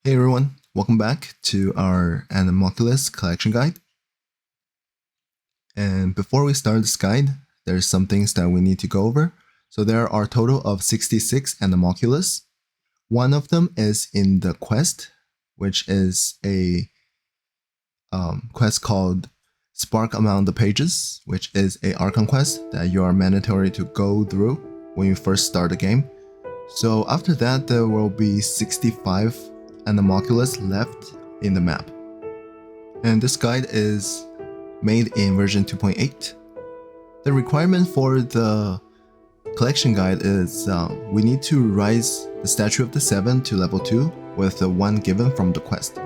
Hey everyone, welcome back to our Anemoculus Collection Guide. And before we start this guide, there's some things that we need to go over. So there are a total of 66 Anemoculus. One of them is in the quest, which is a quest called Spark Among the Pages, which is a Archon quest that you are mandatory to go through when you first start the game. So after that, there will be 65 Anemoculus left in the map. And this guide is made in version 2.8. The requirement for the collection guide is we need to rise the Statue of the Seven to level 2 with the one given from the quest,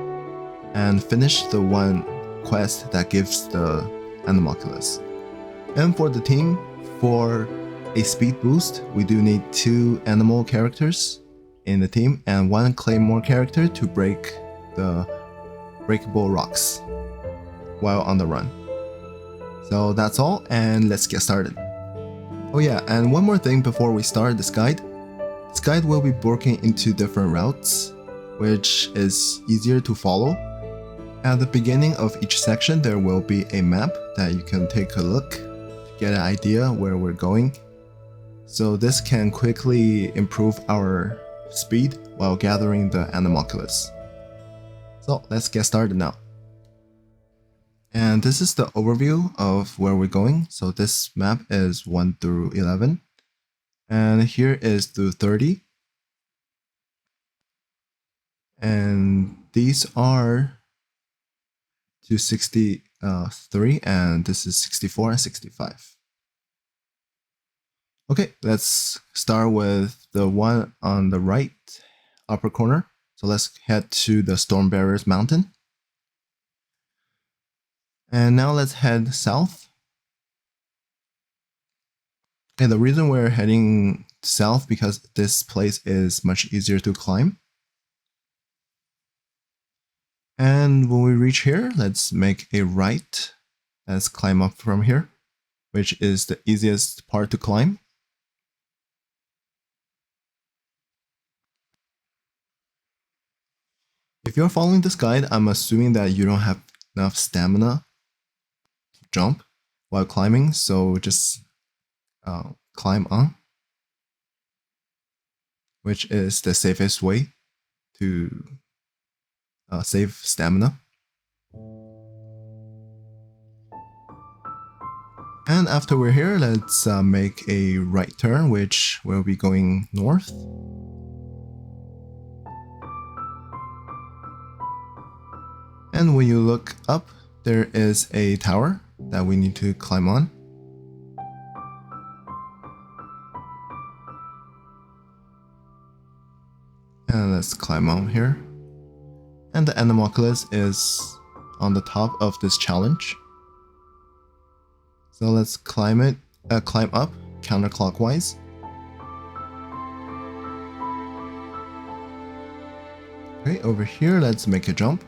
and finish the one quest that gives the Anemoculus. And for the team, for a speed boost, we do need 2 animal characters in the team and 1 claymore character to break the breakable rocks while on the run. So that's all, and let's get started. Oh yeah, and one more thing before we start this guide. This guide will be broken into different routes, which is easier to follow. At the beginning of each section there will be a map that you can take a look to get an idea where we're going. So this can quickly improve our speed while gathering the Anemoculus. So let's get started now. And this is the overview of where we're going. So this map is 1 through 11. And here is through 30. And these are to 63, and this is 64 and 65. Okay, let's start with the one on the right upper corner. So let's head to the Stormbearer Mountain. And now let's head south. And the reason we're heading south because this place is much easier to climb. And when we reach here, let's make a right. Let's climb up from here, which is the easiest part to climb. If you're following this guide, I'm assuming that you don't have enough stamina to jump while climbing, so just climb on, which is the safest way to save stamina. And after we're here, let's make a right turn, which will be going north. And when you look up, there is a tower that we need to climb on. And let's climb on here. And the Anemoculus is on the top of this challenge. So let's climb up counterclockwise. Okay, over here, let's make a jump.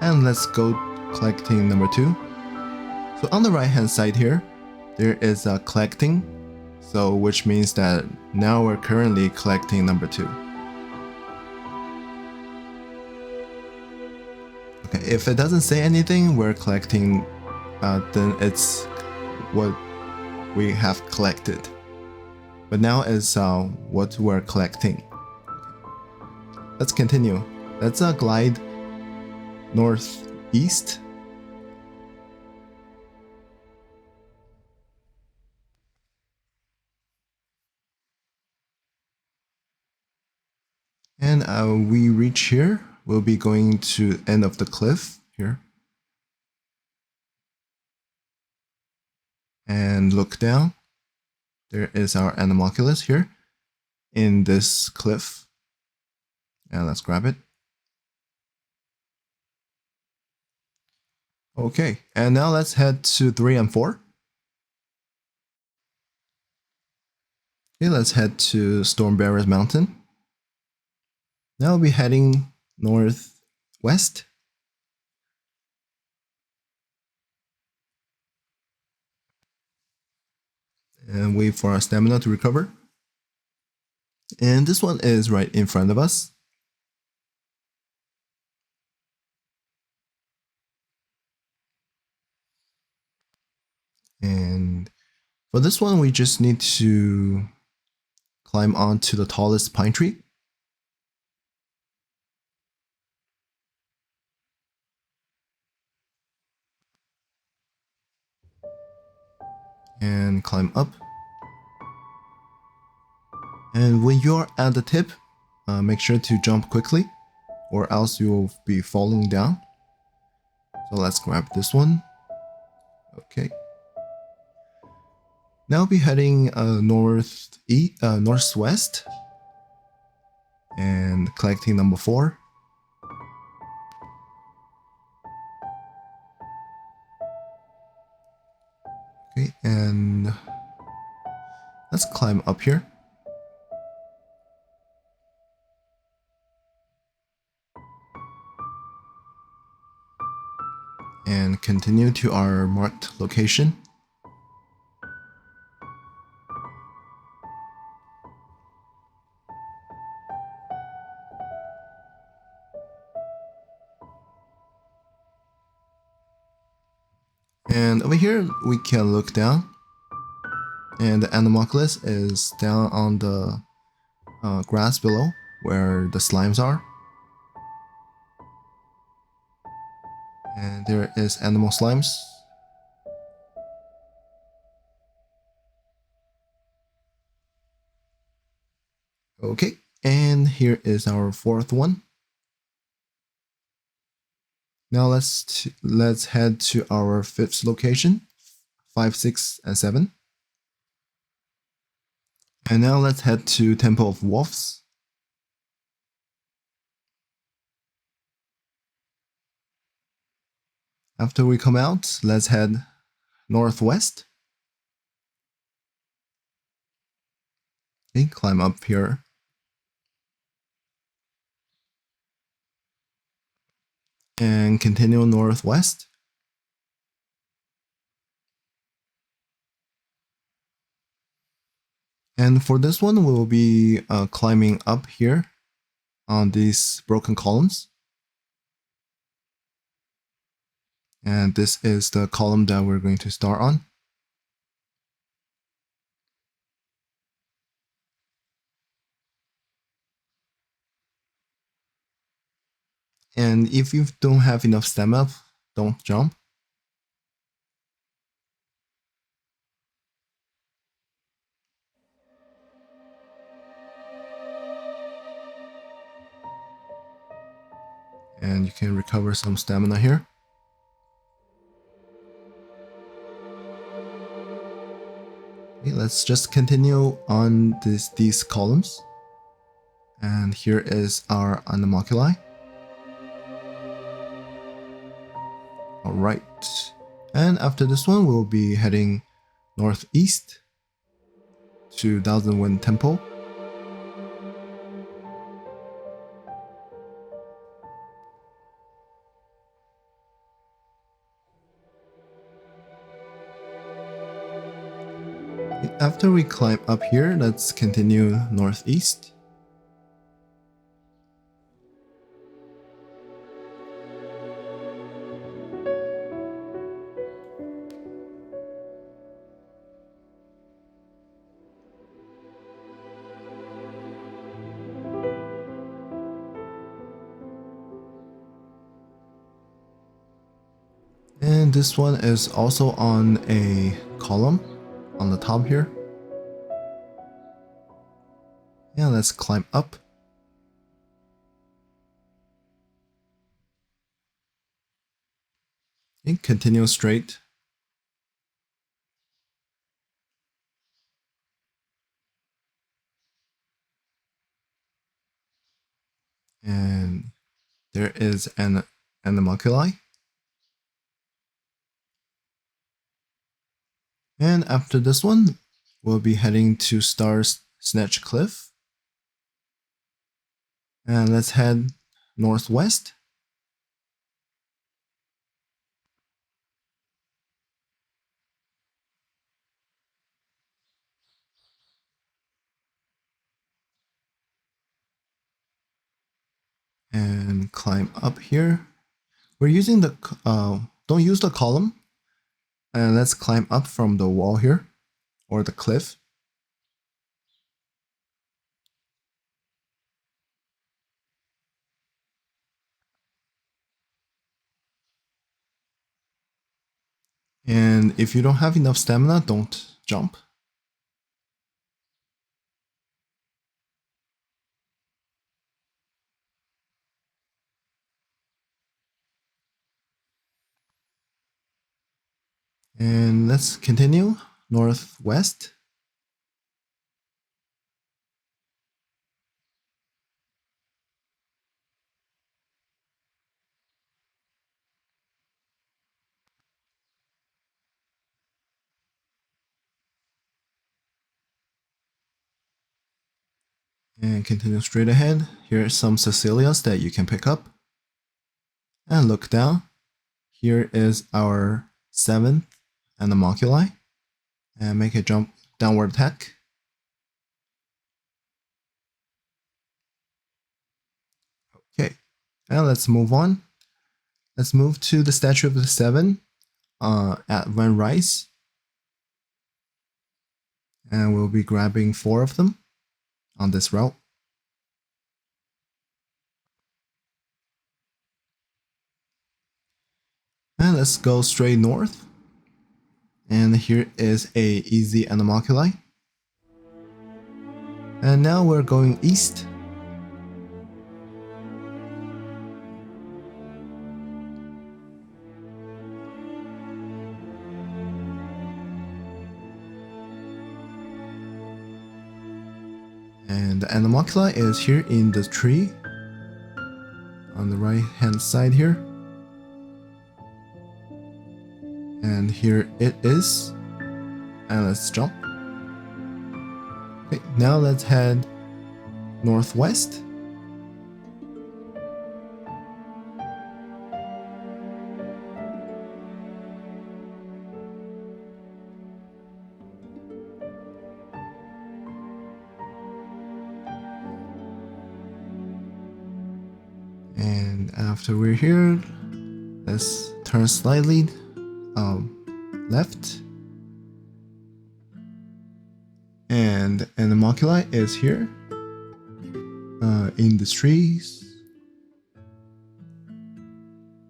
And let's go collecting number 2. So on the right hand side here, there is a collecting. So which means that now we're currently collecting number 2. Okay, if it doesn't say anything, we're collecting, then it's what we have collected. But now is what we're collecting. Let's continue. Let's glide northeast. And we reach here. We'll be going to the end of the cliff here. And look down. There is our Anemoculus here in this cliff. And let's grab it. Okay, and now let's head to 3 and 4. Okay, let's head to Stormbearer Mountain. Now we'll be heading northwest. And wait for our stamina to recover. And this one is right in front of us. And for this one, we just need to climb onto the tallest pine tree. And climb up. And when you're at the tip, make sure to jump quickly or else you'll be falling down. So let's grab this one. Okay. Now we'll be heading northwest and collecting number 4. Okay, and let's climb up here. And continue to our marked location. And over here we can look down, and the Anemoculus is down on the grass below where the slimes are. And there is animal slimes. Okay, and here is our 4th one. Now let's head to our 5th location, 5, 6, and 7. And now let's head to Temple of Wolves. After we come out, let's head northwest. Okay, climb up here. And continue northwest. And for this one, we'll be climbing up here on these broken columns. And this is the column that we're going to start on. And if you don't have enough stamina, don't jump. And you can recover some stamina here. Okay, let's just continue on these columns. And here is our Anemoculi. Alright. And after this one, we'll be heading northeast to Thousand Wind Temple. After we climb up here, let's continue northeast. And this one is also on a column on the top here. Yeah, let's climb up. And continue straight. And there is an Anemoculi. And after this one, we'll be heading to Star's Snatch Cliff. And let's head northwest. and climb up here. We're using the, don't use the column. And let's climb up from the wall here, or the cliff. And if you don't have enough stamina, don't jump. And let's continue northwest. And continue straight ahead. Here are some Cecilias that you can pick up. And look down. Here is our 7th Anemoculus. And make a jump downward attack. Okay, and let's move on. Let's move to the Statue of the Seven at Windrise. And we'll be grabbing 4 of them on this route. And let's go straight north. And here is a easy Anemoculus. And now we're going east. And the Anemoculus is here in the tree on the right hand side here. And here it is. And let's jump. Okay, now let's head northwest. And after we're here, let's turn slightly left. And Anemoculus is here in the trees.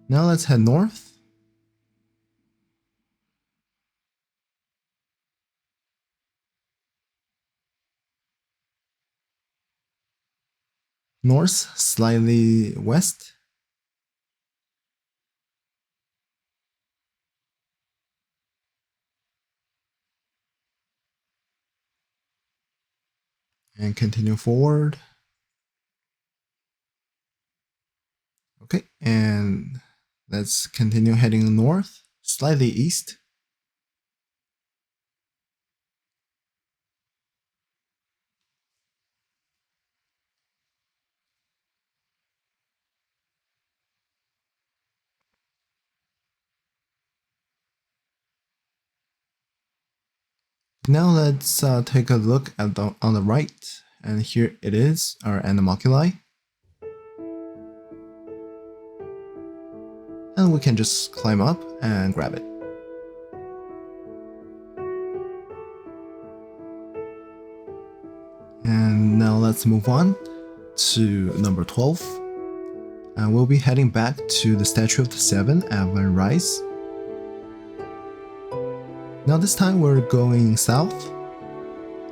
Now let's head north. North, slightly west. And continue forward. Okay, and let's continue heading north, slightly east. Now let's take a look at on the right, and here it is, our Anemoculus. And we can just climb up and grab it. And now let's move on to number 12. And we'll be heading back to the Statue of the Seven at Windrise. Now this time we're going south,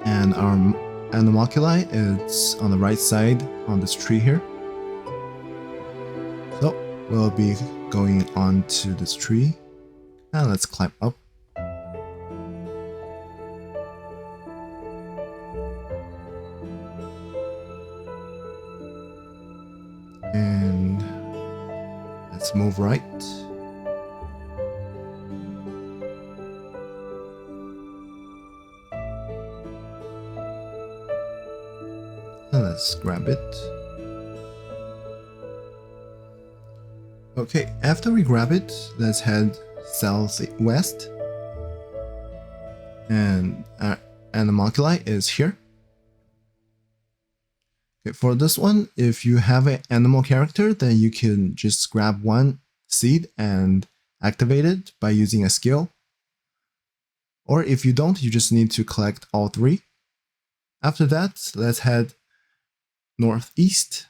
and our Anemoculus is on the right side on this tree here. So we'll be going on to this tree, and let's climb up. And let's move right. And let's grab it. Okay, after we grab it, let's head southwest. And our Anemoculus is here. Okay, for this one, if you have an animal character, then you can just grab one seed and activate it by using a skill. Or if you don't, you just need to collect all 3. After that, let's head northeast.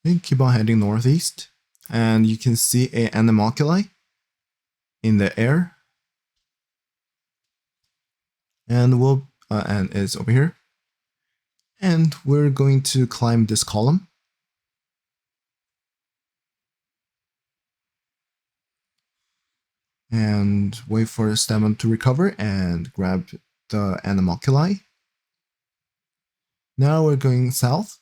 Okay, keep on heading northeast. And you can see an Anemoculus in the air. And and it's over here. And we're going to climb this column. And wait for the stamina to recover and grab the Anemoculus. Now we're going south.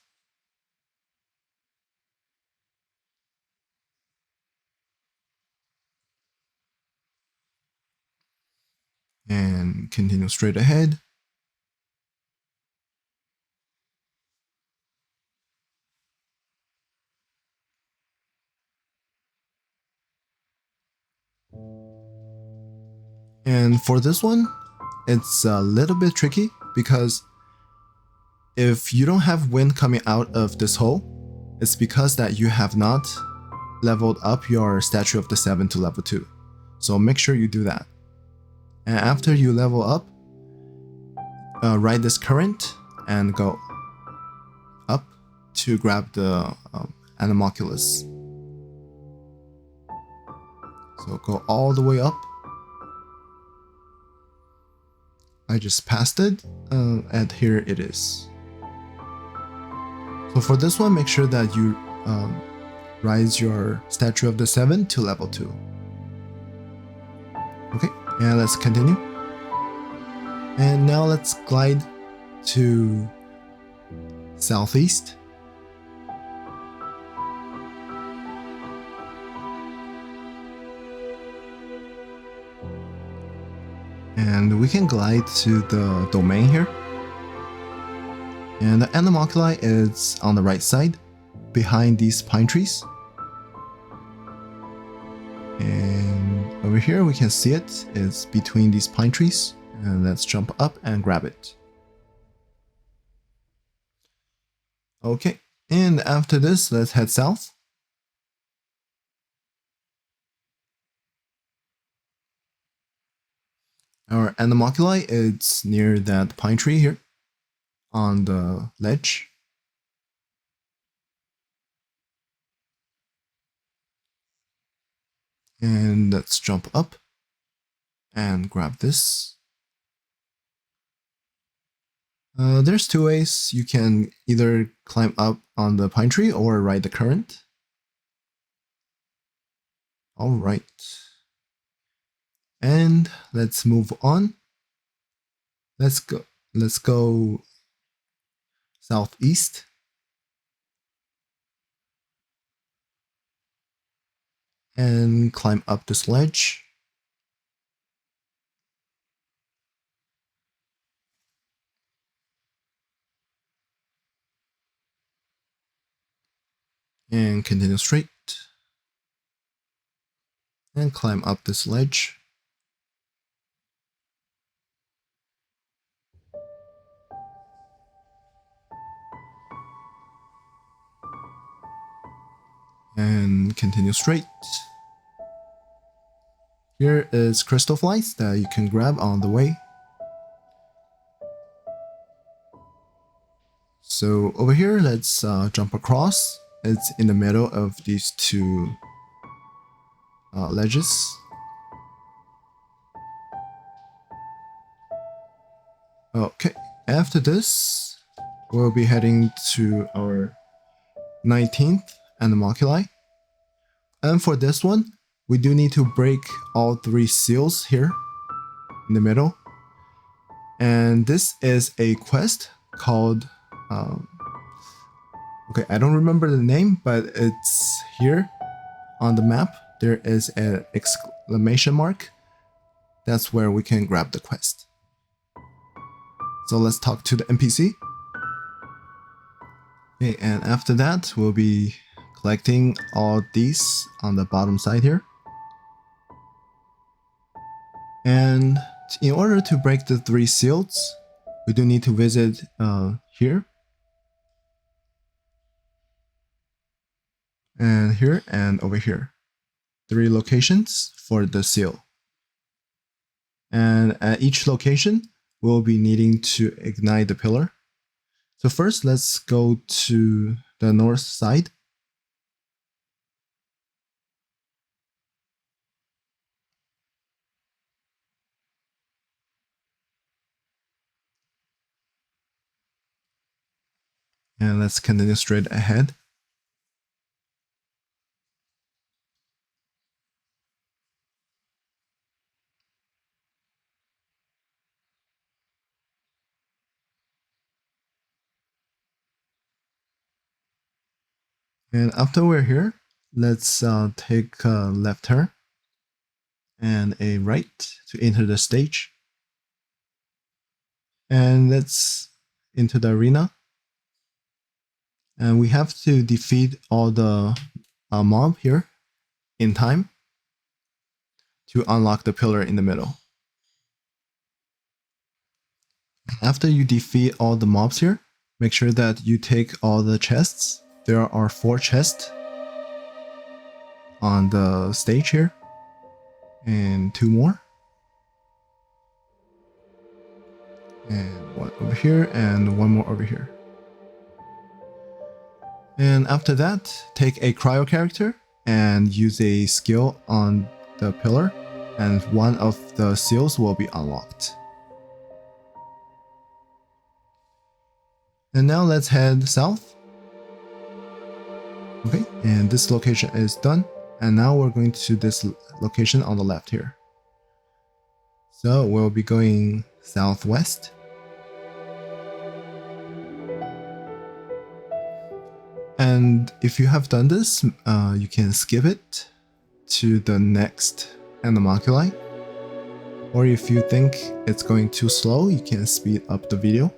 And continue straight ahead. And for this one, it's a little bit tricky because if you don't have wind coming out of this hole, it's because that you have not leveled up your Statue of the Seven to level 2. So make sure you do that. And after you level up, ride this current and go up to grab the Anemoculus. So go all the way up. I just passed it, and here it is. So for this one, make sure that you rise your Statue of the Seven to level 2. Okay, and let's continue. And now let's glide to southeast. And we can glide to the domain here. And the Anemoculus is on the right side, behind these pine trees. And over here we can see it. It's between these pine trees. And let's jump up and grab it. Okay, and after this, let's head south. Our Anemoculus is near that pine tree here on the ledge. And let's jump up and grab this. There's 2 ways. You can either climb up on the pine tree or ride the current. Alright. And let's move on. Let's go southeast. And climb up this ledge. And continue straight. And climb up this ledge. And continue straight. Here is crystal flies that you can grab on the way. So over here, let's jump across. It's in the middle of these 2 ledges. Okay, after this, we'll be heading to our 19th Anemoculus. And for this one, we do need to break all 3 seals here in the middle. And this is a quest called, okay, I don't remember the name, but it's here on the map. There is an exclamation mark. That's where we can grab the quest. So let's talk to the NPC. Okay, and after that, we'll be collecting all these on the bottom side here. And in order to break the 3 seals, we do need to visit here. And here and over here. 3 locations for the seal. And at each location, we'll be needing to ignite the pillar. So first, let's go to the north side. And let's continue straight ahead. And after we're here, let's take a left turn and a right to enter the stage. And let's into the arena. And we have to defeat all the mob here in time to unlock the pillar in the middle. After you defeat all the mobs here, make sure that you take all the chests. There are 4 chests on the stage here, and 2 more. And 1 over here, and 1 more over here. And after that, take a cryo character and use a skill on the pillar, and one of the seals will be unlocked. And now let's head south. Okay, and this location is done. And now we're going to this location on the left here. So we'll be going southwest. And if you have done this, you can skip it to the next Anemoculus. Or if you think it's going too slow, you can speed up the video.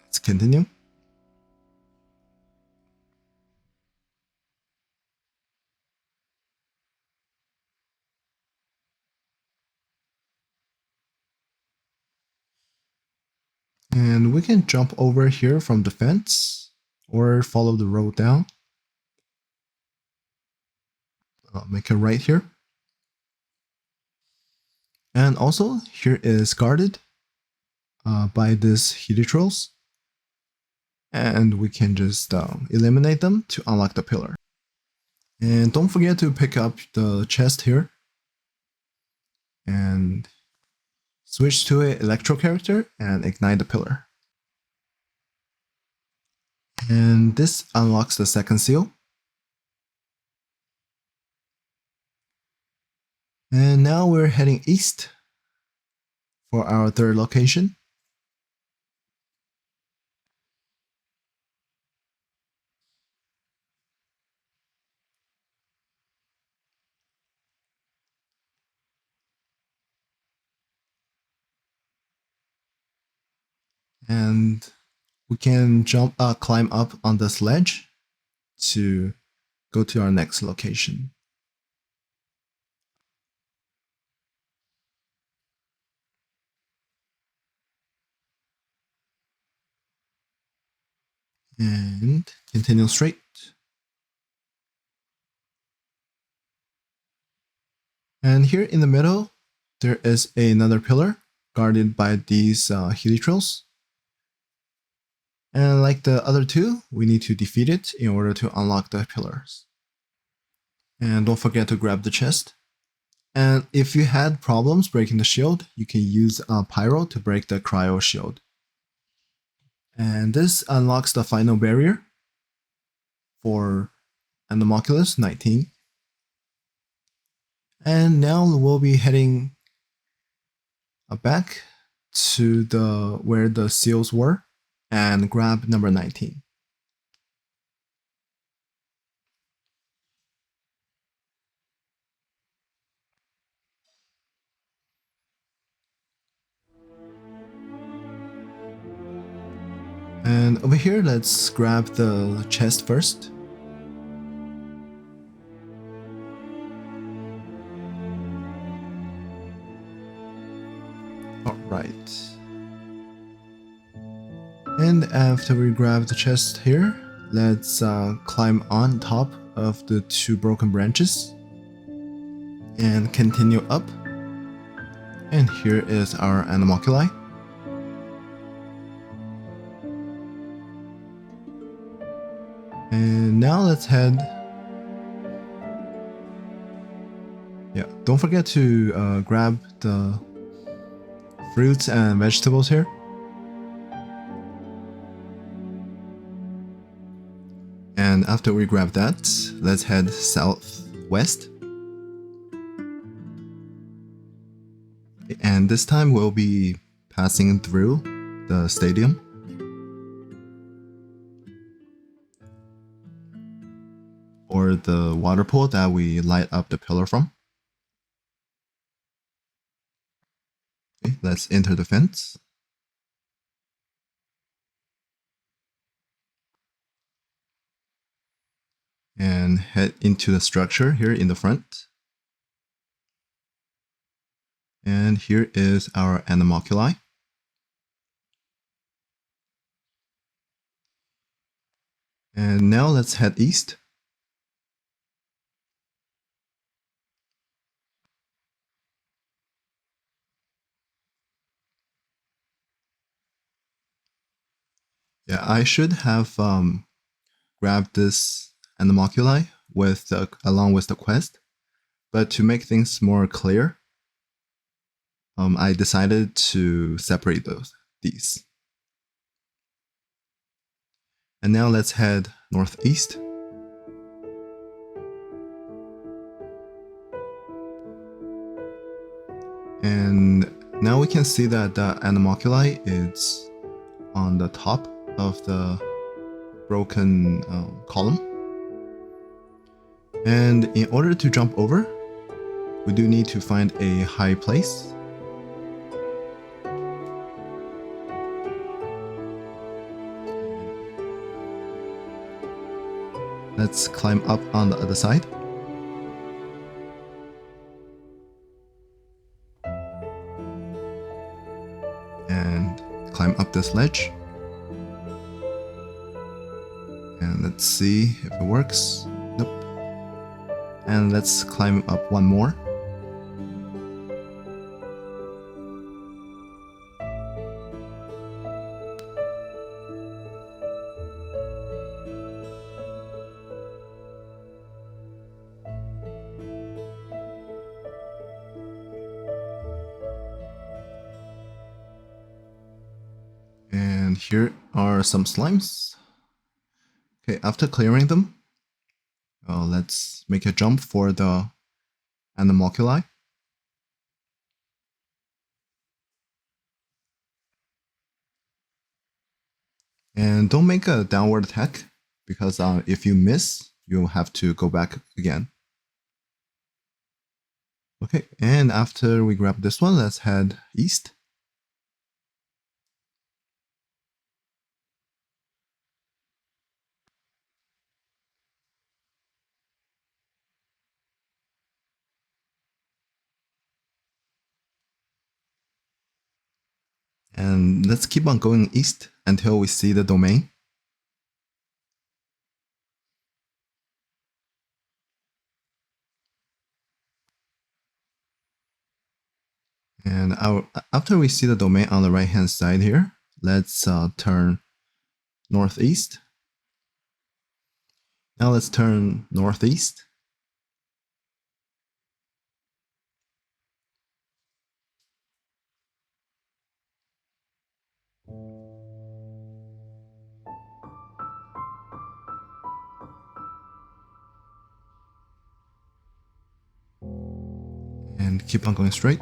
Let's continue. And we can jump over here from the fence or follow the road down. I'll make a right here. And also here is guarded by these helitrals. And we can just eliminate them to unlock the pillar. And don't forget to pick up the chest here. And switch to an electro character and ignite the pillar. And this unlocks the second seal. And now we're heading east for our third location. And we can climb up on this ledge to go to our next location. And continue straight. And here in the middle, there is another pillar guarded by these helitrals. And like the other 2, we need to defeat it in order to unlock the pillars. And don't forget to grab the chest. And if you had problems breaking the shield, you can use Pyro to break the cryo shield. And this unlocks the final barrier for Anemoculus 19. And now we'll be heading back to where the seals were and grab number 19. And over here, let's grab the chest first. Alright. And after we grab the chest here, let's climb on top of the 2 broken branches and continue up. And here is our Anemoculi. And now let's head. Yeah, don't forget to grab the fruits and vegetables here. And after we grab that, let's head southwest. And this time we'll be passing through the stadium. Or the water pool that we light up the pillar from. Okay, let's enter the fence. And head into the structure here in the front. And here is our Anemoculi. And now let's head east. Yeah, I should have grabbed this Anemoculi along with the quest, but to make things more clear, I decided to separate these. And now let's head northeast. And now we can see that the Anemoculi is on the top of the broken column. And in order to jump over, we do need to find a high place. Let's climb up on the other side. And climb up this ledge. And let's see if it works. Nope. And let's climb up one more. And here are some slimes. Okay, after clearing them, let's make a jump for the Anemoculi. And don't make a downward attack, because if you miss, you'll have to go back again. Okay, and after we grab this one, let's head east. And let's keep on going east until we see the domain. And after we see the domain on the right hand side here, let's turn northeast. Now let's turn northeast. And keep on going straight.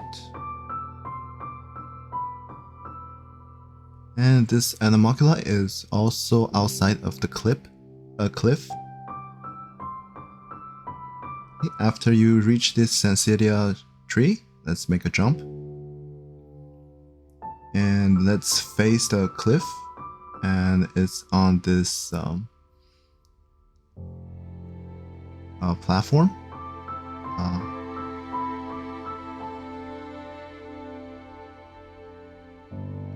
And this Anemoculi is also outside of the cliff. After you reach this Cecilia tree, let's make a jump. And let's face the cliff and it's on this platform.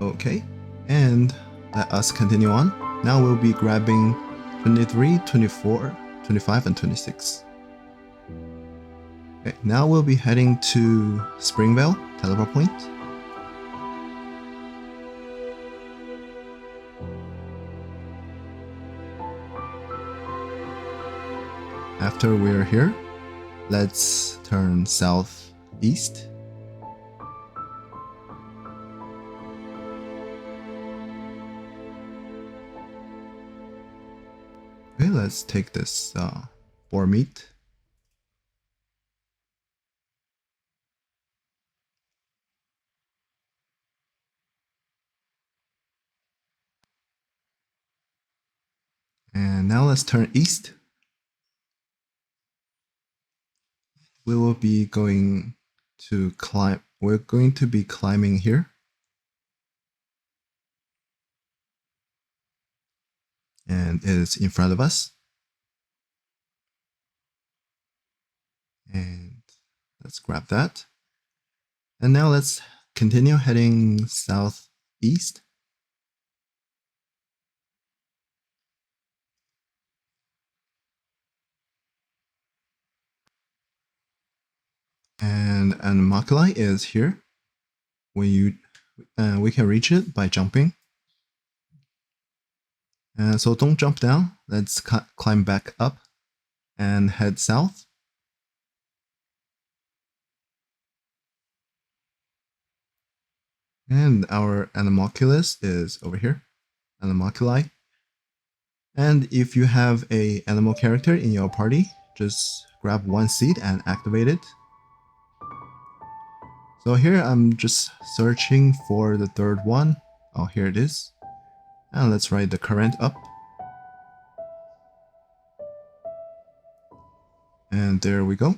Okay, and let us continue on. Now we'll be grabbing 23, 24, 25, and 26. Okay, now we'll be heading to Springvale, Dadaupa Point. After we're here, let's turn southeast. Okay, let's take this boar meat. And now let's turn east. We will be going to climb. We're going to be climbing here. And it is in front of us. And let's grab that. And now let's continue heading southeast. And Anemoculus is here. We can reach it by jumping. So don't jump down. Let's climb back up and head south. And our Anemoculus is over here. Anemoculus. And if you have a animal character in your party, just grab one seed and activate it. So here I'm just searching for the third one. Oh, here it is. And let's ride the current up. And there we go.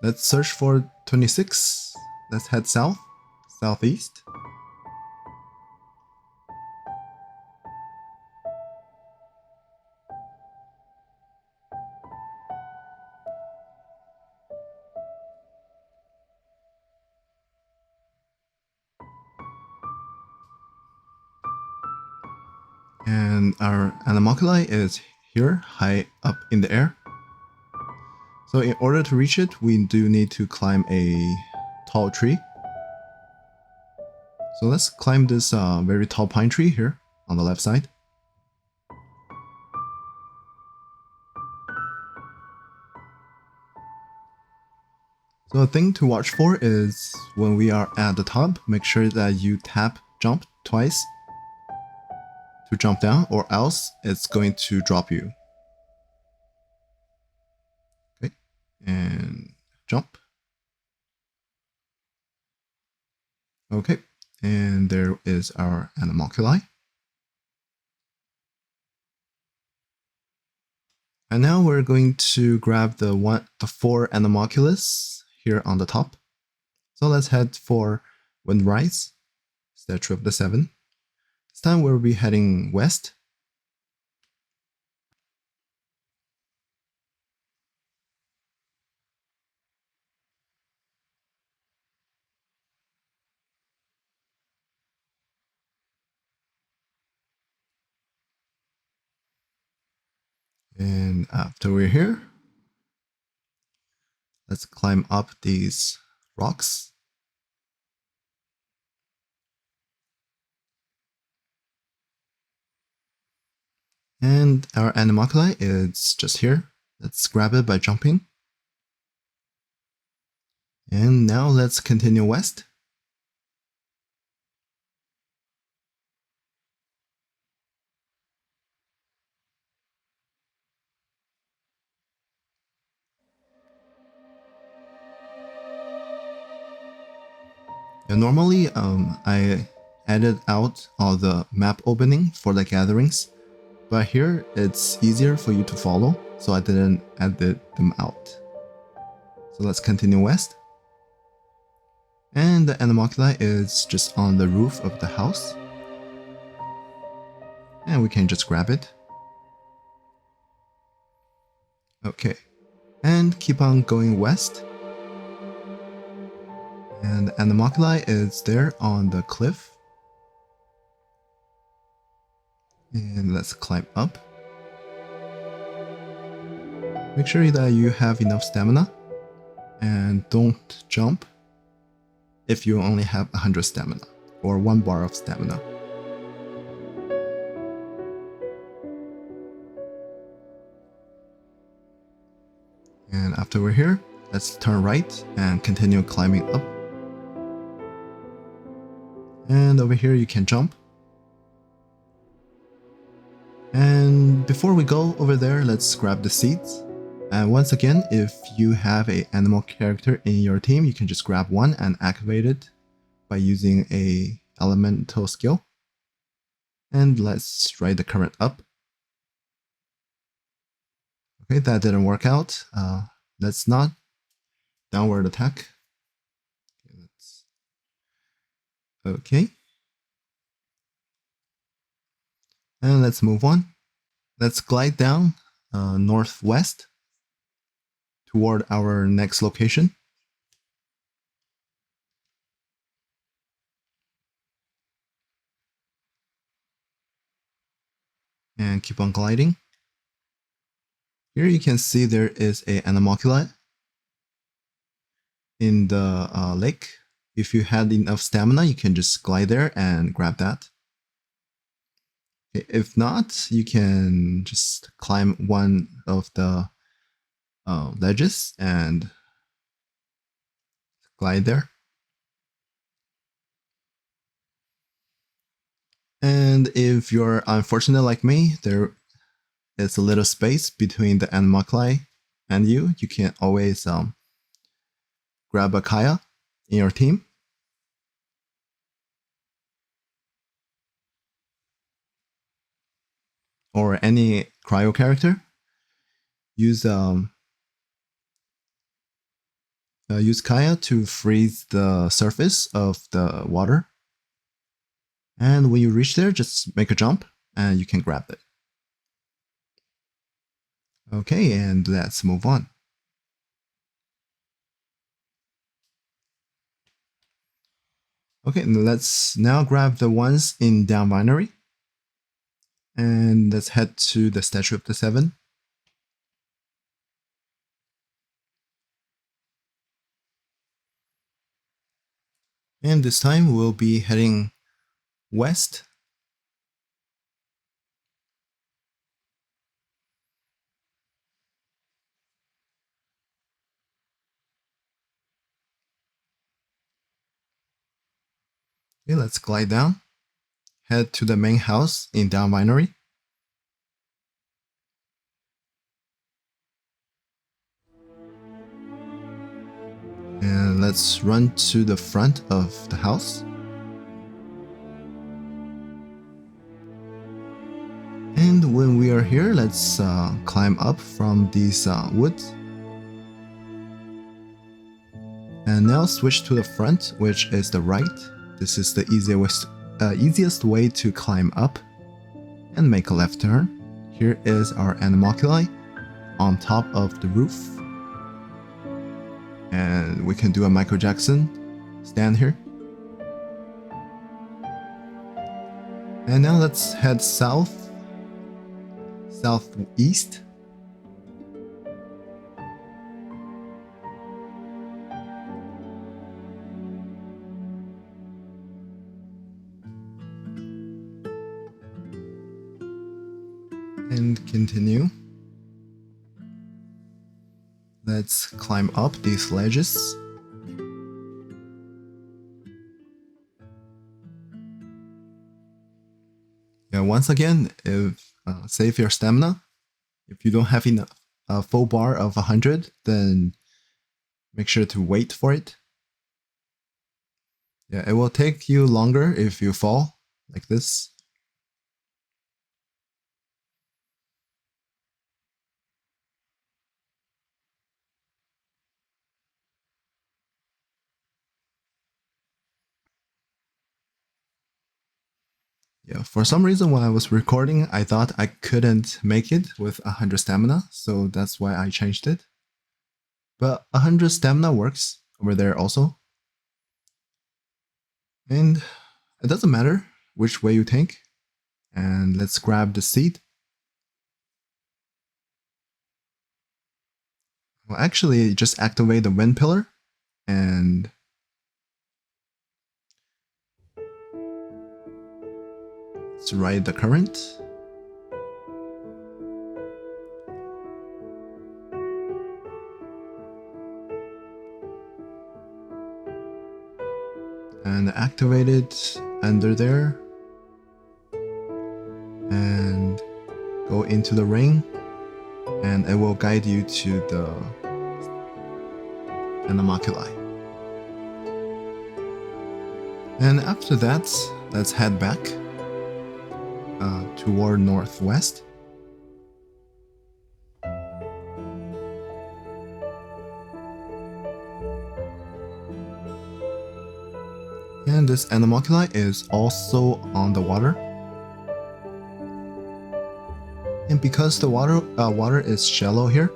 Let's search for 26. Let's head south, southeast. And our Anemoculus is here, high up in the air. So in order to reach it, we do need to climb a tall tree. So let's climb this very tall pine tree here on the left side. So the thing to watch for is when we are at the top, make sure that you tap jump twice to jump down, or else it's going to drop you. Okay, and jump. Okay, and there is our Anemoculus. And now we're going to grab the 4 Anemoculus here on the top. So let's head for Windrise, Statue of the 7. This time we'll be heading west. And after we're here, let's climb up these rocks. And our Anemoculus is just here. Let's grab it by jumping. And now let's continue west. And normally, I edit out all the map opening for the gatherings, but here it's easier for you to follow, so I didn't edit them out. So let's continue west. And the Anemoculus is just on the roof of the house. And we can just grab it. Okay. And keep on going west. And Anemoculi is there on the cliff. And let's climb up. Make sure that you have enough stamina. And don't jump if you only have 100 stamina or 1 bar of stamina. And after we're here, let's turn right and continue climbing up. And over here you can jump. And before we go over there, let's grab the seeds. And once again, if you have an animal character in your team, you can just grab one and activate it by using a elemental skill. And let's ride the current up. Okay, that didn't work out. Let's not downward attack. Okay. And let's move on. Let's glide down northwest toward our next location. And keep on gliding. Here you can see there is an Anemoculus in the lake. If you had enough stamina, you can just glide there and grab that. If not, you can just climb one of the ledges and glide there. And if you're unfortunate like me, there is a little space between the Anemoculus and you. You can always grab a Kaya in your team. Or any cryo character. Use Kaya to freeze the surface of the water. And when you reach there, just make a jump and you can grab it. Okay, and let's move on. Okay, let's now grab the ones in down Winery. And let's head to the Statue of the Seven. And this time we'll be heading west. Okay, let's glide down. Head to the main house in down Winery. And let's run to the front of the house. And when we are here, let's climb up from these woods. And now switch to the front, which is the right. This is the easiest way to climb up. And make a left turn. Here is our Anemoculus on top of the roof. And we can do a Michael Jackson stand here. And now let's head southeast. And continue. Let's climb up these ledges. Yeah, once again, if save your stamina. If you don't have enough a full bar of 100, then make sure to wait for it. Yeah, it will take you longer if you fall like this. Yeah, for some reason when I was recording, I thought I couldn't make it with 100 stamina, so that's why I changed it. But 100 stamina works over there also. And it doesn't matter which way you take. And let's grab the seed. Well, actually, just activate the wind pillar and let's ride the current. And activate it under there. And go into the ring. And it will guide you to the Anemoculi. And after that, let's head back toward northwest. And this Anemoculi is also on the water. And because the water is shallow here,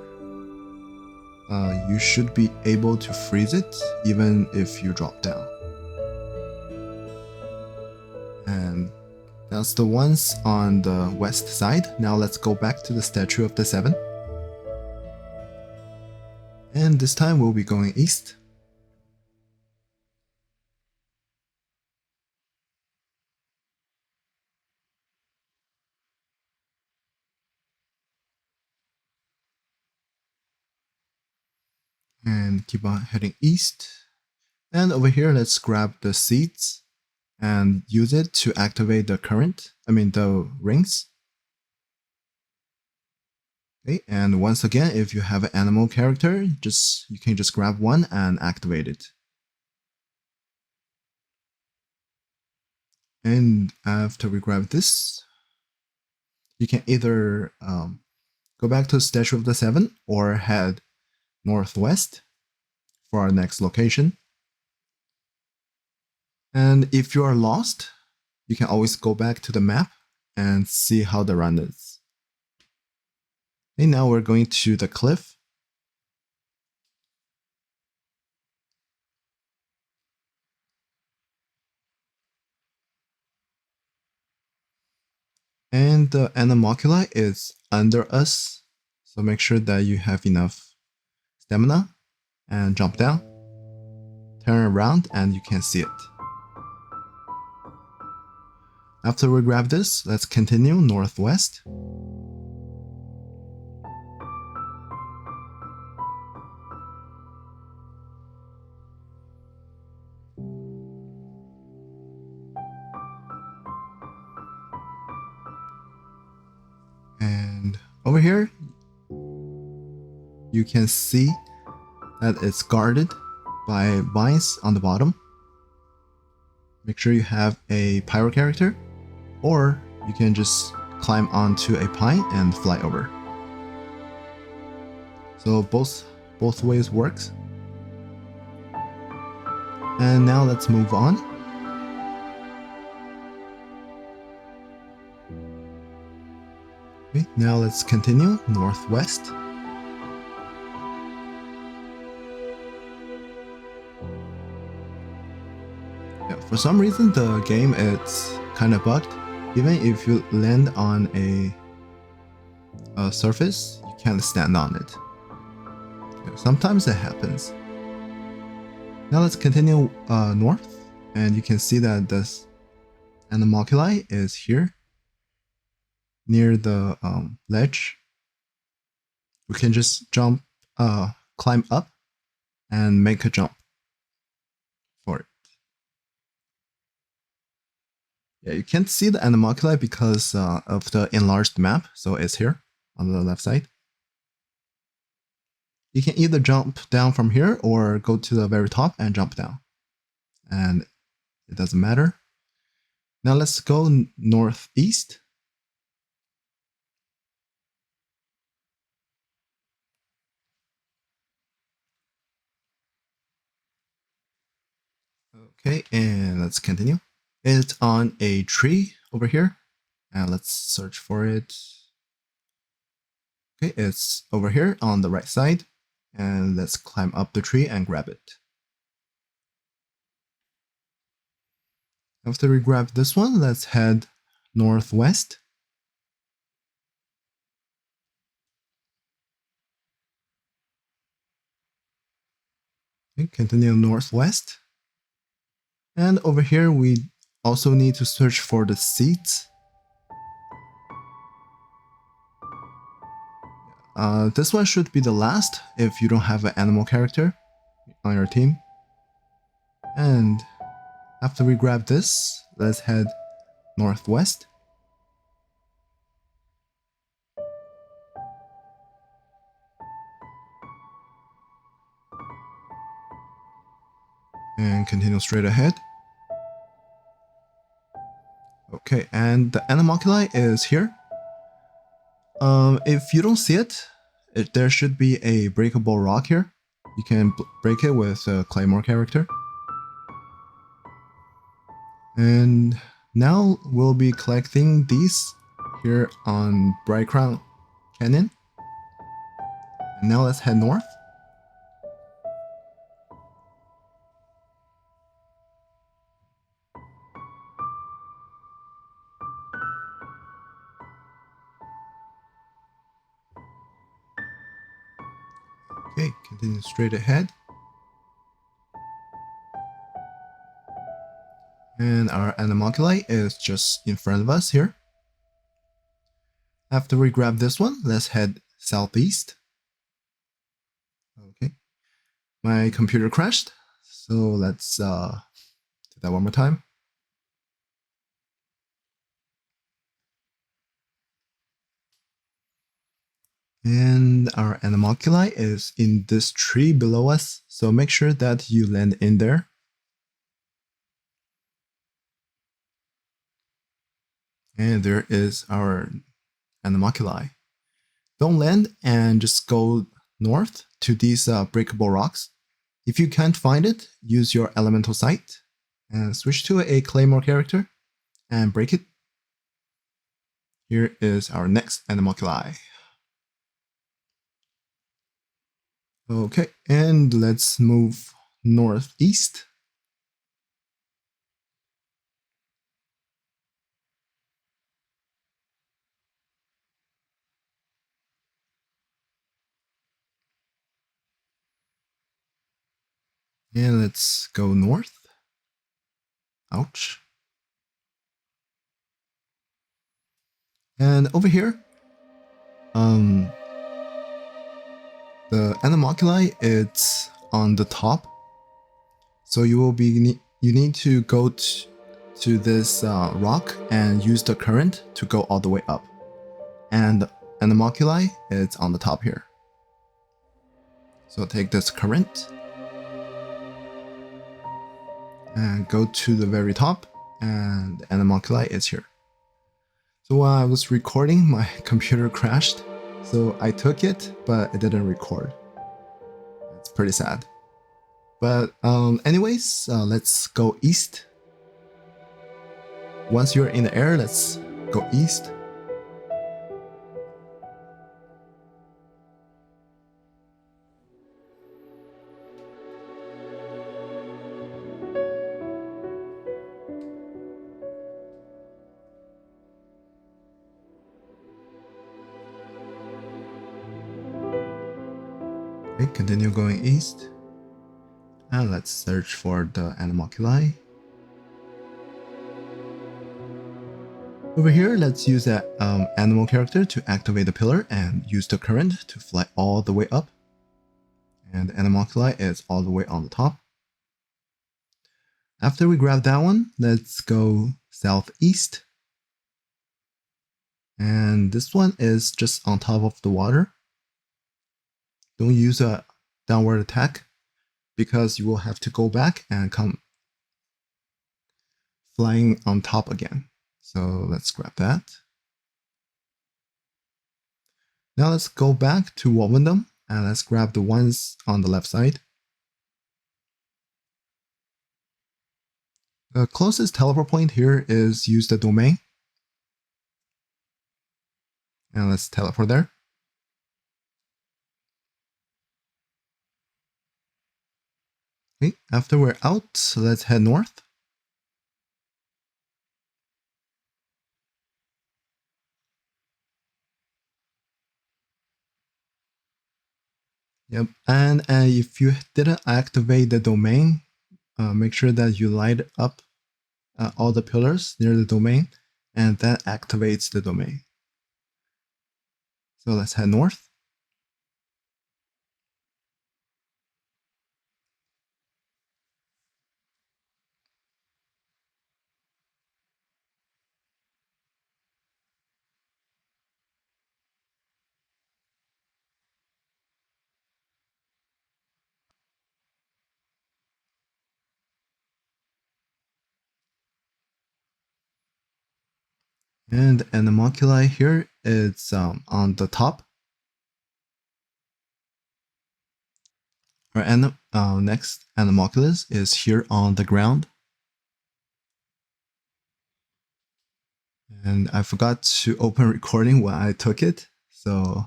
you should be able to freeze it even if you drop down. And that's the ones on the west side. Now let's go back to the Statue of the Seven. And this time we'll be going east. And keep on heading east. And over here, let's grab the seeds and use it to activate the the rings. Okay, and once again, if you have an animal character, you can just grab one and activate it. And after we grab this, you can either go back to the Statue of the Seven or head northwest for our next location. And if you are lost, you can always go back to the map and see how the run is. Okay, now we're going to the cliff. And the Anemoculi is under us, so make sure that you have enough stamina and jump down, turn around, and you can see it. After we grab this, let's continue northwest. And over here, you can see that it's guarded by vines on the bottom. Make sure you have a pyro character, or you can just climb onto a pine and fly over. So both ways works. And now let's move on. Okay, now let's continue northwest. Yeah, for some reason the game it's kind of bugged. Even if you land on a surface, you can't stand on it. Yeah, sometimes it happens. Now let's continue north, and you can see that this Anemoculi is here near the ledge. We can just climb up and make a jump for it. Yeah, you can't see the Anemoculi because of the enlarged map, so it's here on the left side. You can either jump down from here or go to the very top and jump down. And it doesn't matter. Now let's go northeast. Okay, and let's continue. It's on a tree over here, and let's search for it. Okay, it's over here on the right side, and let's climb up the tree and grab it. After we grab this one, let's head northwest. Okay, continue northwest. And over here, we also need to search for the seeds. This one should be the last if you don't have an animal character on your team. And after we grab this, let's head northwest. And continue straight ahead. Okay, and the Anemoculus is here. If you don't see it, there should be a breakable rock here. You can break it with a Claymore character. And now we'll be collecting these here on Brightcrown Canyon. And now let's head north. Okay, continue straight ahead. And our Anemoculus is just in front of us here. After we grab this one, let's head southeast. Okay. My computer crashed, so let's do that one more time. And our Anemoculus is in this tree below us, so make sure that you land in there. And there is our Anemoculus. Don't land and just go north to these breakable rocks. If you can't find it, use your elemental sight and switch to a Claymore character and break it. Here is our next Anemoculus. Okay, and let's move northeast. And let's go north. Ouch. And over here, the Anemoculus it's on the top, so you need to go to this rock and use the current to go all the way up. And Anemoculus it's on the top here. So take this current and go to the very top, and Anemoculus is here. So while I was recording, my computer crashed, so I took it, but it didn't record. It's pretty sad. But anyways, let's go east. Once you're in the air, let's go east. Okay, continue going east. And let's search for the Anemoculus. Over here, let's use that animal character to activate the pillar and use the current to fly all the way up. And the Anemoculus is all the way on the top. After we grab that one, let's go southeast. And this one is just on top of the water. Don't use a downward attack, because you will have to go back and come flying on top again. So let's grab that. Now let's go back to Wovendom and let's grab the ones on the left side. The closest teleport point here is use the domain. And let's teleport there. Okay, after we're out, let's head north. Yep, and if you didn't activate the domain, make sure that you light up all the pillars near the domain, and that activates the domain. So let's head north. And the Anemoculi here is on the top. Our next Anemoculus is here on the ground. And I forgot to open recording when I took it, so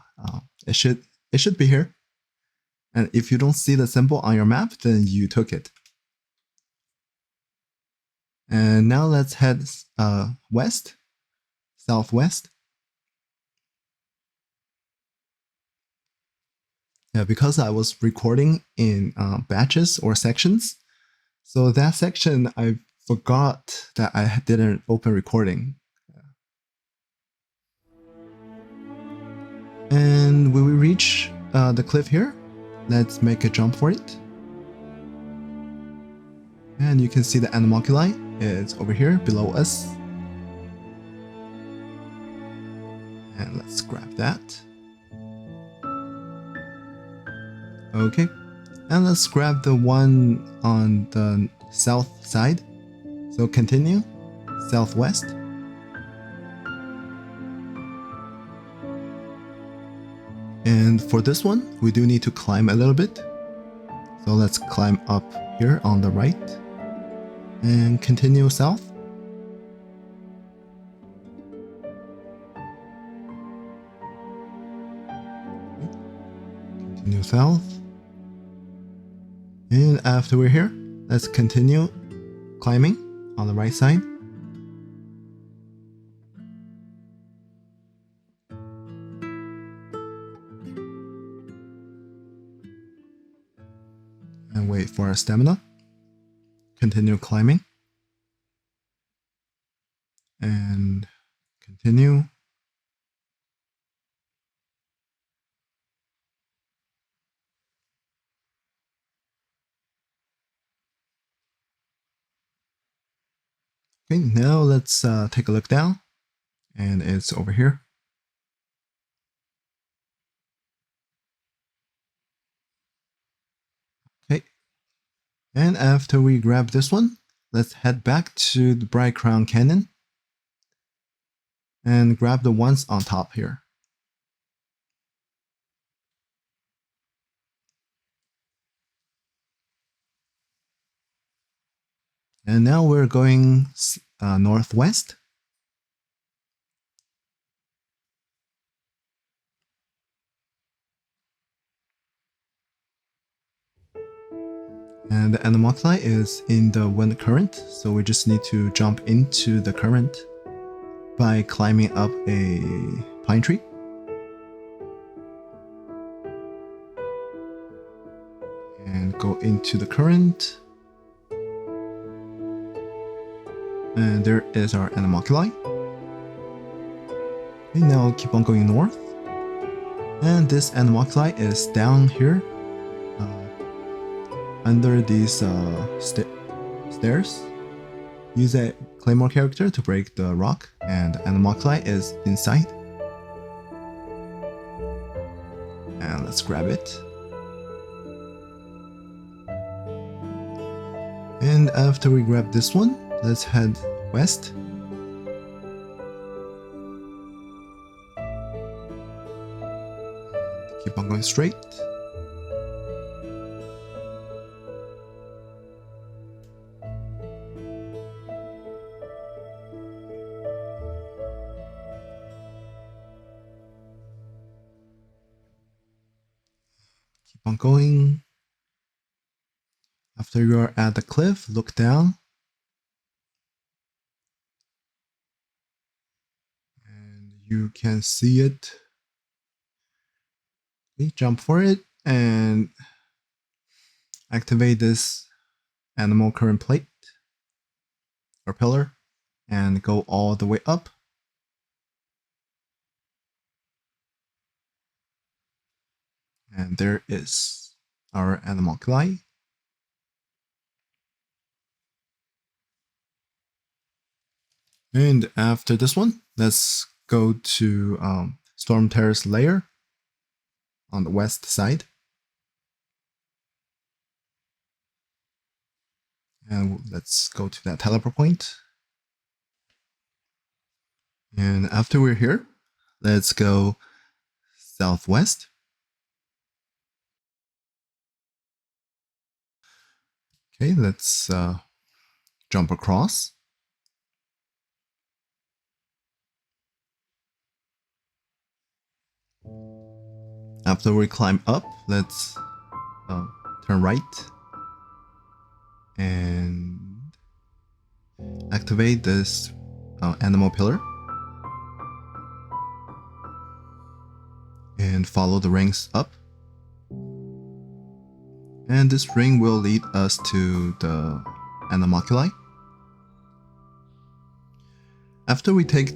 it should be here. And if you don't see the symbol on your map, then you took it. And now let's head west, southwest. Yeah, because I was recording in batches or sections, so that section I forgot that I didn't open recording. And when we reach the cliff here, let's make a jump for it. And you can see the Anemoculi is over here below us. And let's grab that. Okay, and let's grab the one on the south side. So continue, southwest. And for this one, we do need to climb a little bit. So let's climb up here on the right and continue south. Continue south. And after we're here, let's continue climbing on the right side. And wait for our stamina. Continue climbing. And continue. Okay, now let's take a look down. And it's over here. Okay. And after we grab this one, let's head back to the Brightcrown Canyon and grab the ones on top here. And now we're going northwest. And the Anemoculi is in the wind current, so we just need to jump into the current by climbing up a pine tree. And go into the current. And there is our Anemoculi. Okay, now keep on going north. And this Anemoculi is down here under these stairs. Use a claymore character to break the rock, and Anemoculi is inside. And let's grab it. And after we grab this one, let's head west. Keep on going straight. on going. After you are at the cliff, look down. And you can see it. Okay, jump for it and activate this animal current plate or pillar and go all the way up. And there is our Anemoculus. And after this one, let's go to Stormterror's Lair on the west side. And let's go to that teleport point. And after we're here, let's go southwest. Okay, let's jump across. After we climb up, let's turn right and activate this animal pillar and follow the rings up. And this ring will lead us to the Anemoculus. After we take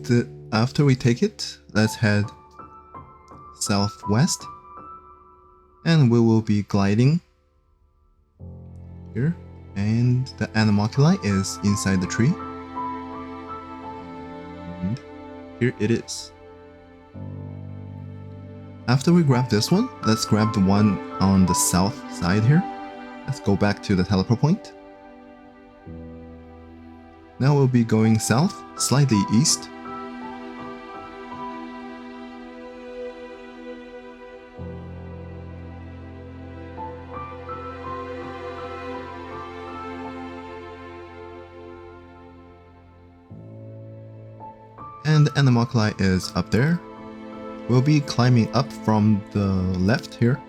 it, let's head southwest, and we will be gliding here. And the Anemoculus is inside the tree. And here it is. After we grab this one, let's grab the one on the south side here. Let's go back to the teleport point. Now we'll be going south, slightly east. And the Anemoculus is up there. We'll be climbing up from the left here.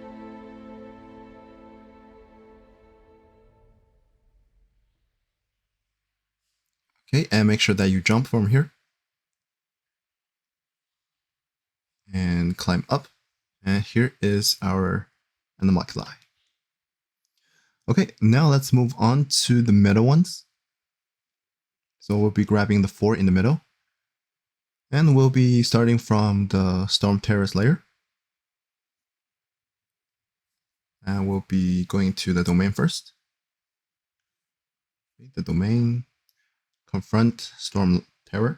Okay, and make sure that you jump from here. And climb up. And here is our Anemoculus. Okay, now let's move on to the middle ones. So we'll be grabbing the 4 in the middle. And we'll be starting from the Stormterror's lair. And we'll be going to the domain first. Okay, the domain, confront Stormterror.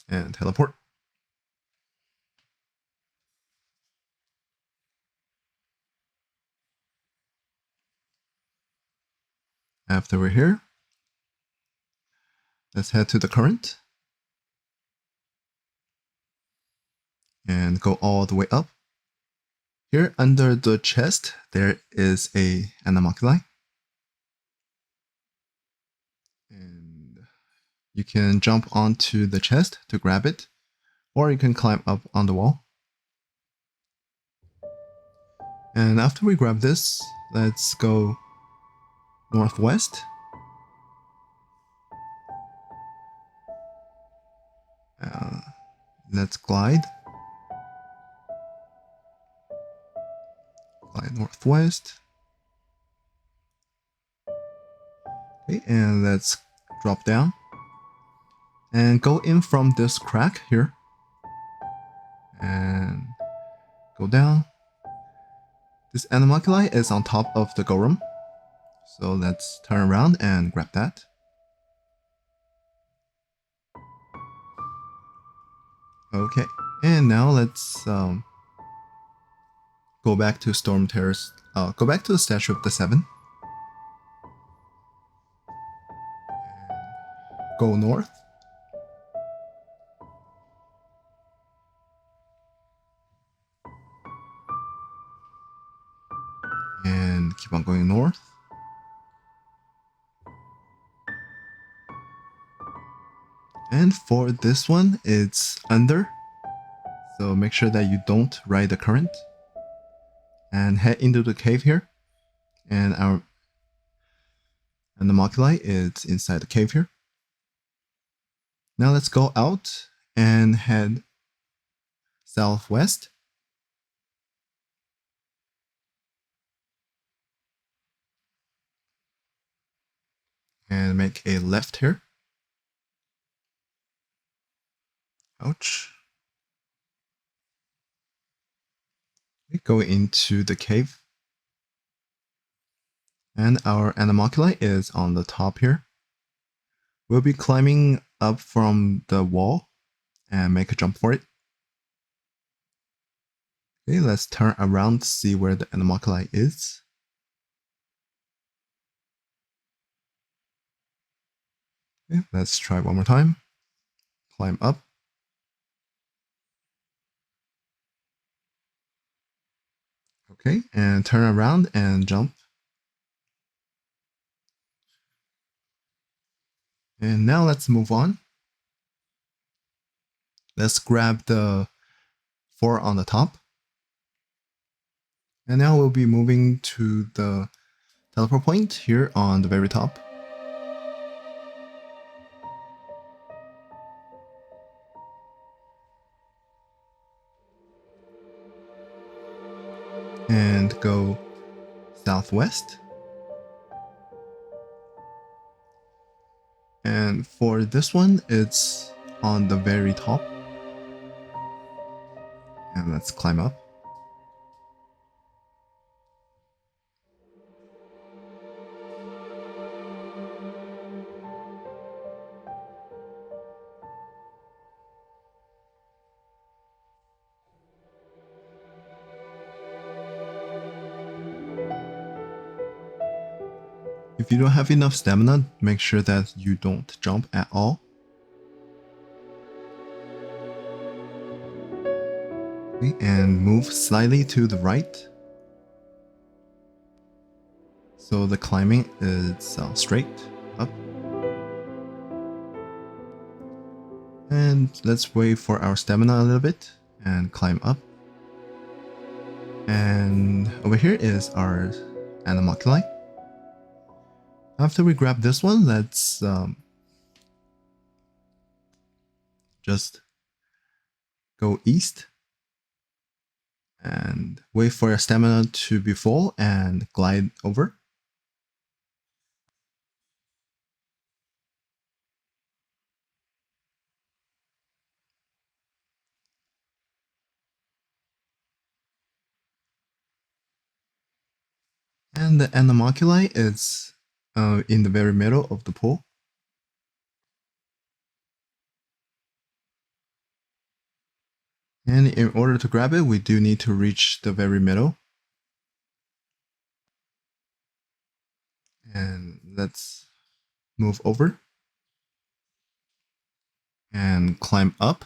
And teleport. After we're here, let's head to the current. And go all the way up. Here under the chest, there is a Anemoculus. And you can jump onto the chest to grab it, or you can climb up on the wall. And after we grab this, let's go northwest. Let's glide. Glide northwest. Okay, and let's drop down. And go in from this crack here. And go down. This Anemoculus is on top of the Golem. So let's turn around and grab that. Okay, and now let's go back to Stormterror's. Go back to the Statue of the Seven. Go north. And keep on going north. And for this one, it's under. So make sure that you don't ride the current. And head into the cave here. And our Anemoculus is inside the cave here. Now let's go out and head southwest. And make a left here. Ouch. We go into the cave. And our Anemoculus is on the top here. We'll be climbing up from the wall and make a jump for it. Okay, let's turn around to see where the Anemoculus is. Okay, let's try one more time. Climb up. Okay, and turn around and jump. And now let's move on. Let's grab the 4 on the top. And now we'll be moving to the teleport point here on the very top. And go southwest. And for this one, it's on the very top. And let's climb up. If you don't have enough stamina, make sure that you don't jump at all. Okay, and move slightly to the right. So the climbing is straight up. And let's wait for our stamina a little bit and climb up. And over here is our Anemoculus. After we grab this one, let's just go east and wait for your stamina to be full and glide over. And the Anemoculus is in the very middle of the pool. And in order to grab it, we do need to reach the very middle. And let's move over and climb up.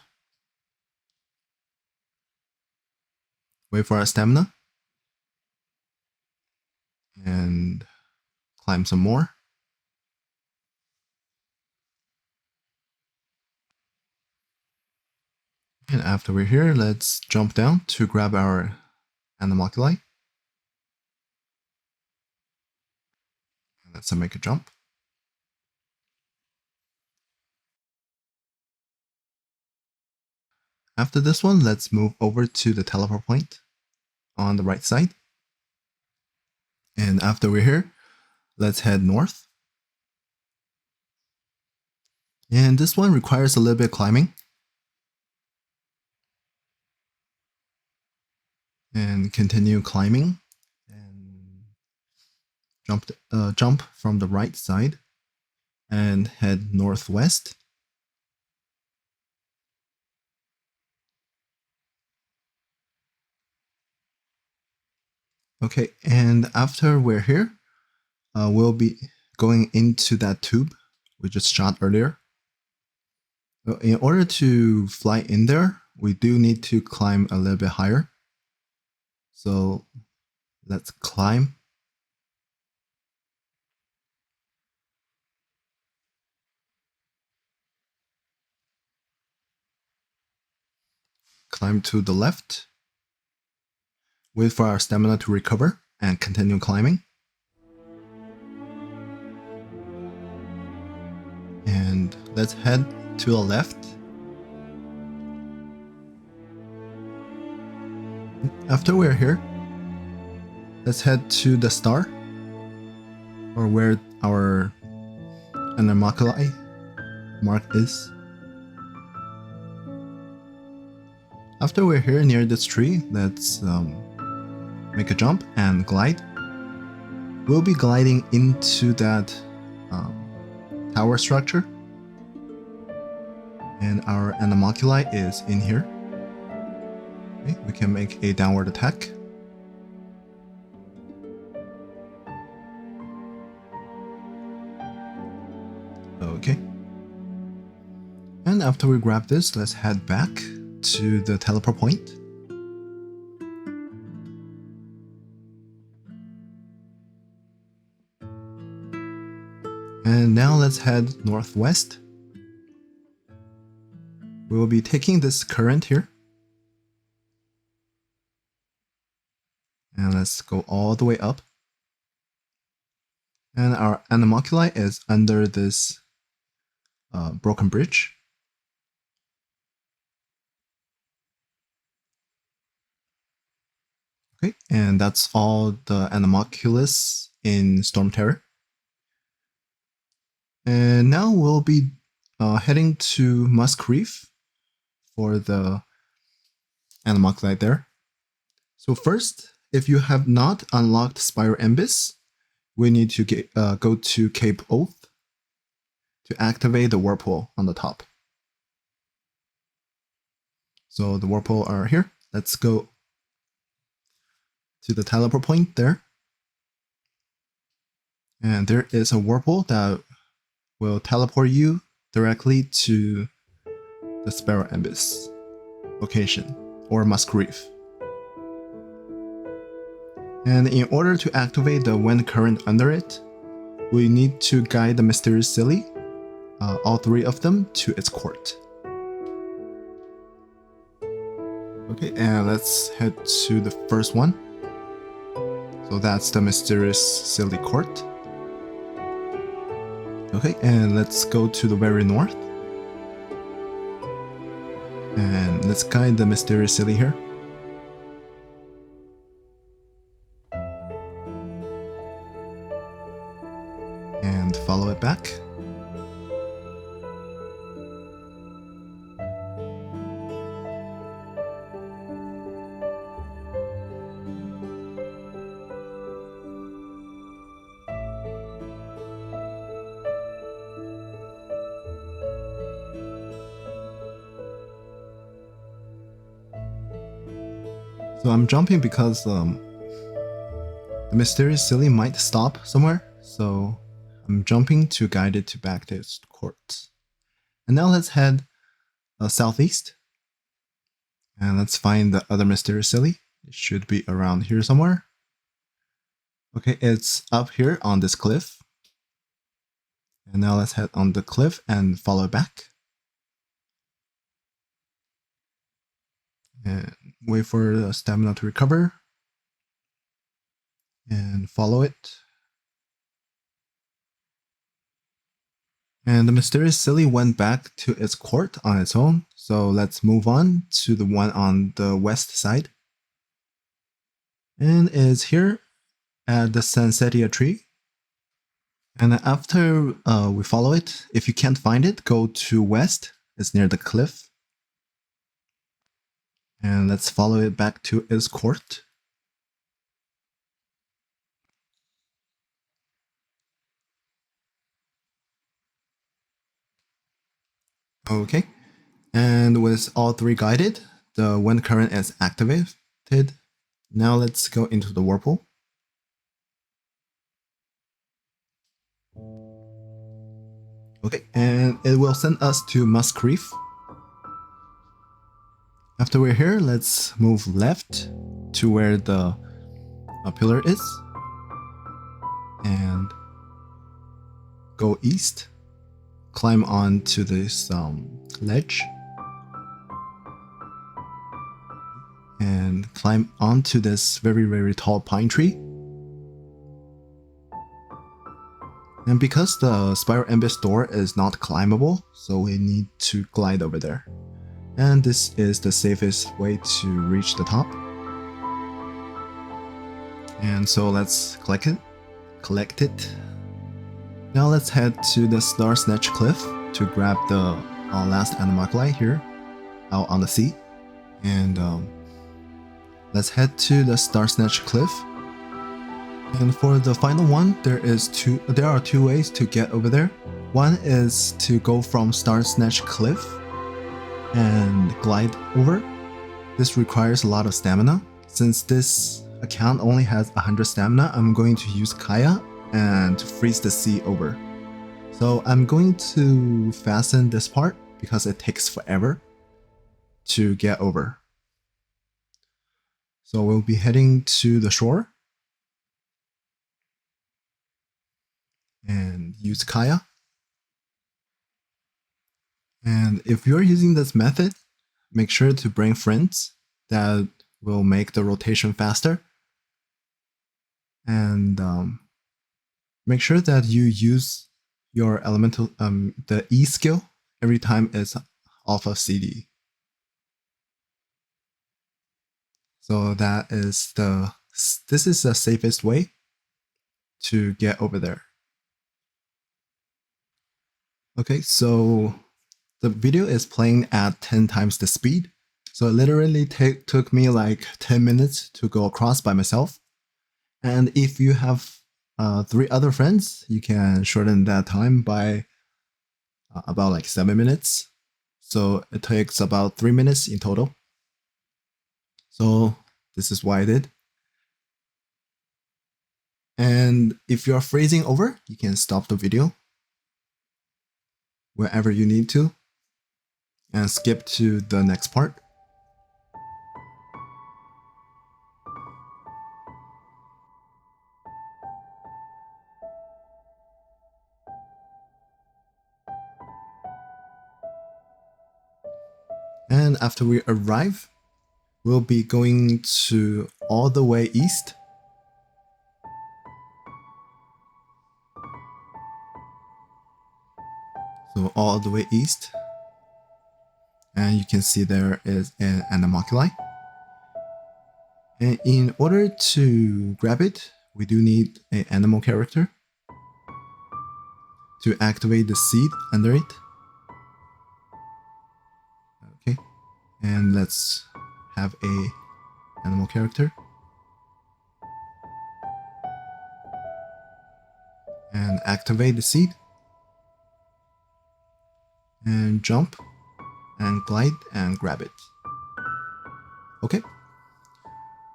Wait for our stamina. And climb some more. And after we're here, let's jump down to grab our Anemoculus. Let's make a jump. After this one, let's move over to the teleport point on the right side. And after we're here, let's head north. And this one requires a little bit of climbing. And continue climbing. And jump from the right side. And head northwest. Okay, and after we're here, we'll be going into that tube we just shot earlier. In order to fly in there, we do need to climb a little bit higher. So let's climb. climb to the left, wait for our stamina to recover, and continue climbing. And let's head to the left. After we're here, let's head to the star, or where our Anemoculus mark is. After we're here near this tree, let's make a jump and glide. We'll be gliding into that tower structure, and our Anemoculus is in here. Okay, we can make a downward attack. Okay. And after we grab this, let's head back to the teleport point. And now let's head northwest. We will be taking this current here. And let's go all the way up. And our Anemoculus is under this broken bridge. Okay, and that's all the Anemoculus in Stormterror. And now we'll be heading to Musk Reef for the Anemoculus there. So first, if you have not unlocked Spiral Abyss, we need to go to Cape Oath to activate the whirlpool on the top. So the whirlpool are here. Let's go to the teleport point there. And there is a whirlpool that will teleport you directly to the Spiral Abyss location, or Musk Reef. And in order to activate the wind current under it, we need to guide the mysterious Silly, all three of them, to its court. Okay, and let's head to the first one. So that's the mysterious Silly court. Okay, and let's go to the very north. And let's guide the mysterious Silly here. And follow it back. So I'm jumping because the mysterious Silly might stop somewhere, so I'm jumping to guide it back to its court. And now let's head southeast, and let's find the other mysterious Silly. It should be around here somewhere. Okay, it's up here on this cliff. And now let's head on the cliff and follow back. And wait for the stamina to recover. And follow it. And the mysterious Silly went back to its court on its own. So let's move on to the one on the west side. And it's here at the Cecilia tree. And after we follow it, if you can't find it, go to west. It's near the cliff. And let's follow it back to its court. Okay. And with all three guided, the wind current is activated. Now let's go into the whirlpool. Okay, and it will send us to Musk Reef. After we're here, let's move left to where the pillar is. And go east. Climb onto this ledge. and climb onto this very tall pine tree. And because the Spiral Abyss door is not climbable, so we need to glide over there. And this is the safest way to reach the top. And so let's collect it. Now let's head to the Star Snatch Cliff to grab the last Anemoculus here out on the sea. And let's head to the Star Snatch Cliff. And for the final one, there are two ways to get over there. One is to go from Star Snatch Cliff and glide over. This requires a lot of stamina. Since this account only has 100 stamina, I'm going to use Kaya and freeze the sea over. So I'm going to fasten this part because it takes forever to get over. So we'll be heading to the shore and use Kaya. And if you're using this method, make sure to bring friends that will make the rotation faster. And make sure that you use your elemental, the E skill every time it's off of CD. So this is the safest way to get over there. Okay, so the video is playing at 10 times the speed. So it literally took me like 10 minutes to go across by myself. And if you have 3 other friends, you can shorten that time by about like 7 minutes. So it takes about 3 minutes in total. So this is what I did. And if you're freezing over, you can stop the video wherever you need to and skip to the next part. And after we arrive, we'll be going to all the way east. So all the way east. And you can see there is an Anemoculus. And in order to grab it, we do need an animal character to activate the seed under it. Okay, and let's have a animal character. And activate the seed. And jump and glide and grab it. Okay,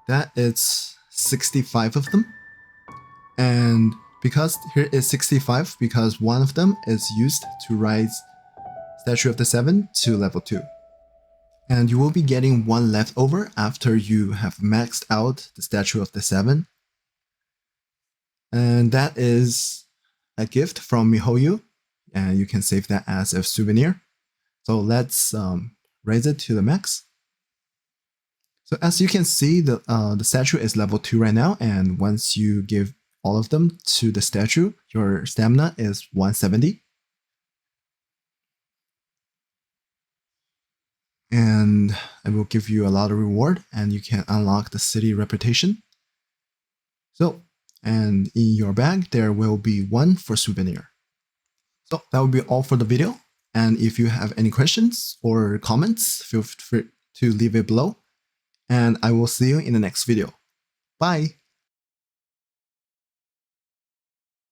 that is 65 of them. And because here is 65, because one of them is used to rise Statue of the 7 to level 2. And you will be getting one left over after you have maxed out the Statue of the 7. And that is a gift from Mihoyu, and you can save that as a souvenir. So let's raise it to the max. So as you can see, the statue is level 2 right now, and once you give all of them to the statue, your stamina is 170. And it will give you a lot of reward, and you can unlock the city reputation. So, and in your bag, there will be 1 for souvenir. So that will be all for the video. And if you have any questions or comments, feel free to leave it below. And I will see you in the next video. Bye!